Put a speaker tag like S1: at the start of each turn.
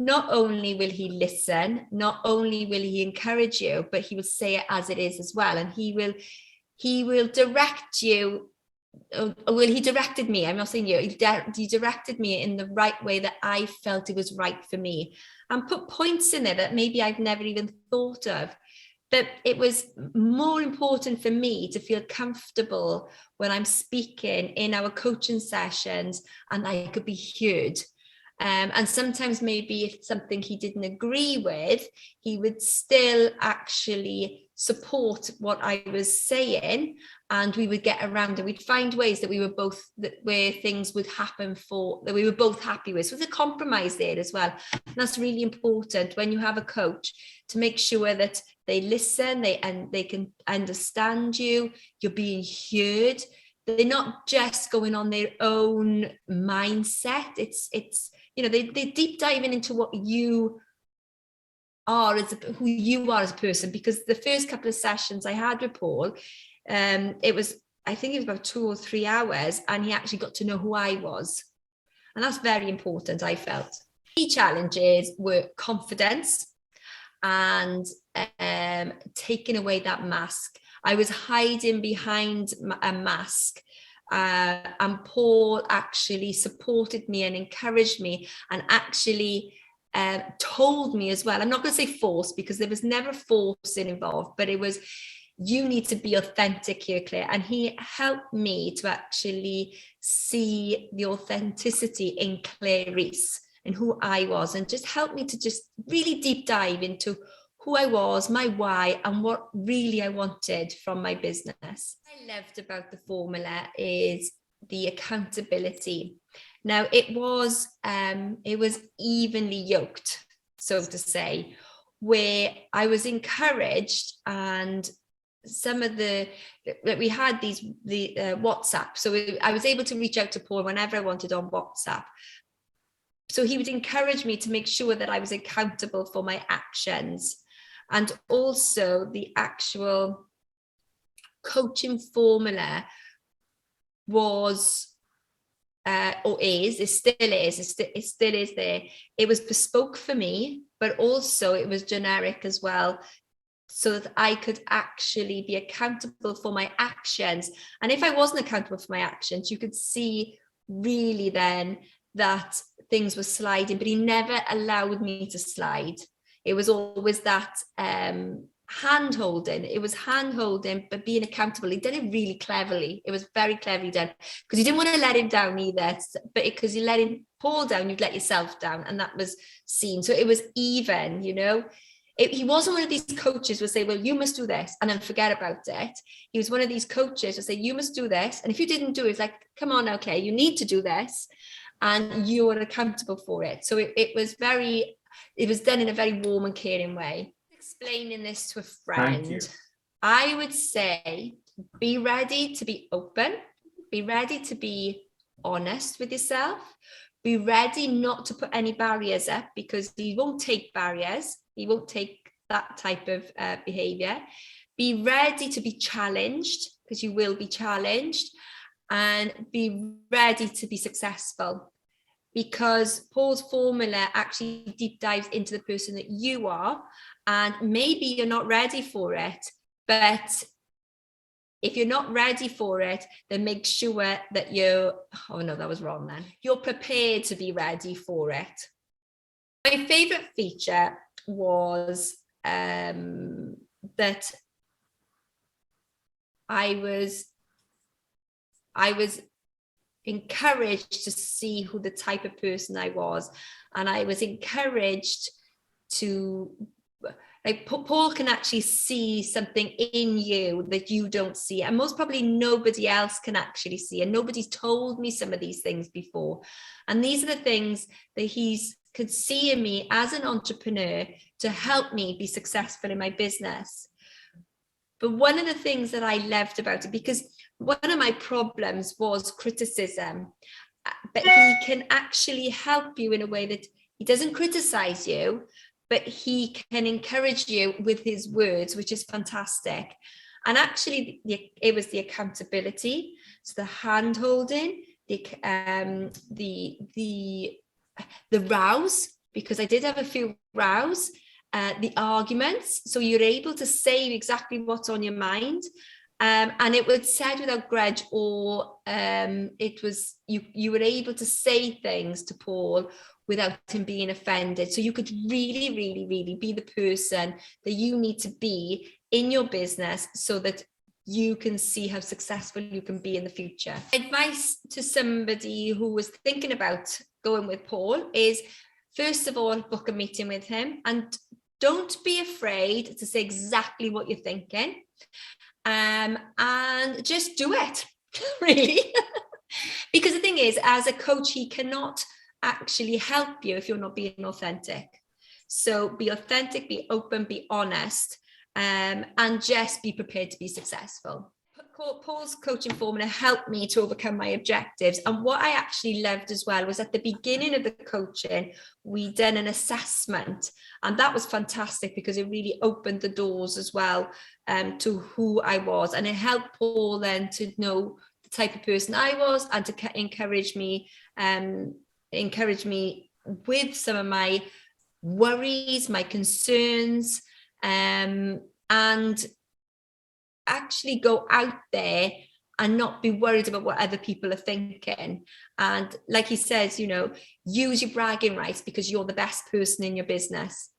S1: not only will he listen, not only will he encourage you, but he will say it as it is as well. And he will direct you. Well, he directed me. I'm not saying you. He directed me in the right way that I felt it was right for me, and put points in there that maybe I've never even thought of. But it was more important for me to feel comfortable when I'm speaking in our coaching sessions, and I could be heard. And sometimes maybe if something he didn't agree with, he would still actually support what I was saying, and we would get around and we'd find ways that we were both, where things would happen that we were both happy with. So there's a compromise there as well. And that's really important when you have a coach, to make sure that they listen, they can understand you, you're being heard. They're not just going on their own mindset. It's they're deep diving into what you are who you are as a person. Because the first couple of sessions I had with Paul, I think it was about 2 or 3 hours, and he actually got to know who I was, and that's very important. I felt key challenges were confidence and taking away that mask. I was hiding behind a mask, and Paul actually supported me and encouraged me, and actually told me as well. I'm not going to say force, because there was never forcing involved, but it was, you need to be authentic here, Claire. And he helped me to actually see the authenticity in Claire Rees and who I was, and just helped me to just really deep dive into who I was, my why, and what really I wanted from my business. What I loved about the formula is the accountability. Now, it was evenly yoked, so to say, where I was encouraged, and some of we had the WhatsApp, so I was able to reach out to Paul whenever I wanted on WhatsApp. So he would encourage me to make sure that I was accountable for my actions. And also the actual coaching formula was, it still is there. It was bespoke for me, but also it was generic as well, so that I could actually be accountable for my actions. And if I wasn't accountable for my actions, you could see really then that things were sliding, but he never allowed me to slide. It was always that hand holding. It was hand holding, but being accountable. He did it really cleverly. It was very cleverly done, because you didn't want to let him down either. But because you let him Paul down, you'd let yourself down, and that was seen. So it was even, he wasn't one of these coaches who would say, well, you must do this, and then forget about it. He was one of these coaches who would say, you must do this. And if you didn't do it, it's like, come on, okay, you need to do this, and you are accountable for it. So it was done in a very warm and caring way. Explaining this to a friend, I would say, be ready to be open, be ready to be honest with yourself, be ready not to put any barriers up, because he won't take barriers. He won't take that type of behavior. Be ready to be challenged, because you will be challenged, and be ready to be successful, because Paul's formula actually deep dives into the person that you are. And maybe you're not ready for it, but if you're not ready for it, then make sure that you're prepared to be ready for it. My favorite feature was that I was encouraged to see who the type of person I was, and I was encouraged to, like, Paul can actually see something in you that you don't see, and most probably nobody else can actually see, and nobody's told me some of these things before. And these are the things that he's could see in me as an entrepreneur to help me be successful in my business. But one of the things that I loved about it, because one of my problems was criticism, but he can actually help you in a way that he doesn't criticize you, but he can encourage you with his words, which is fantastic. And actually, it was the accountability, so the hand holding, the rouse, because I did have a few rows, the arguments. So you're able to say exactly what's on your mind. And it was said without grudge, or it was you were able to say things to Paul without him being offended. So you could really, really, really be the person that you need to be in your business so that you can see how successful you can be in the future. Advice to somebody who was thinking about going with Paul is, first of all, book a meeting with him, and don't be afraid to say exactly what you're thinking. And just do it, really. Because the thing is, as a coach, he cannot actually help you if you're not being authentic. So be authentic, be open, be honest, and just be prepared to be successful. Paul's coaching formula helped me to overcome my objectives. And what I actually loved as well was at the beginning of the coaching, we done an assessment, and that was fantastic because it really opened the doors as well to who I was. And it helped Paul then to know the type of person I was, and to encourage me with some of my worries, my concerns, and actually go out there and not be worried about what other people are thinking. And like he says, use your bragging rights, because you're the best person in your business.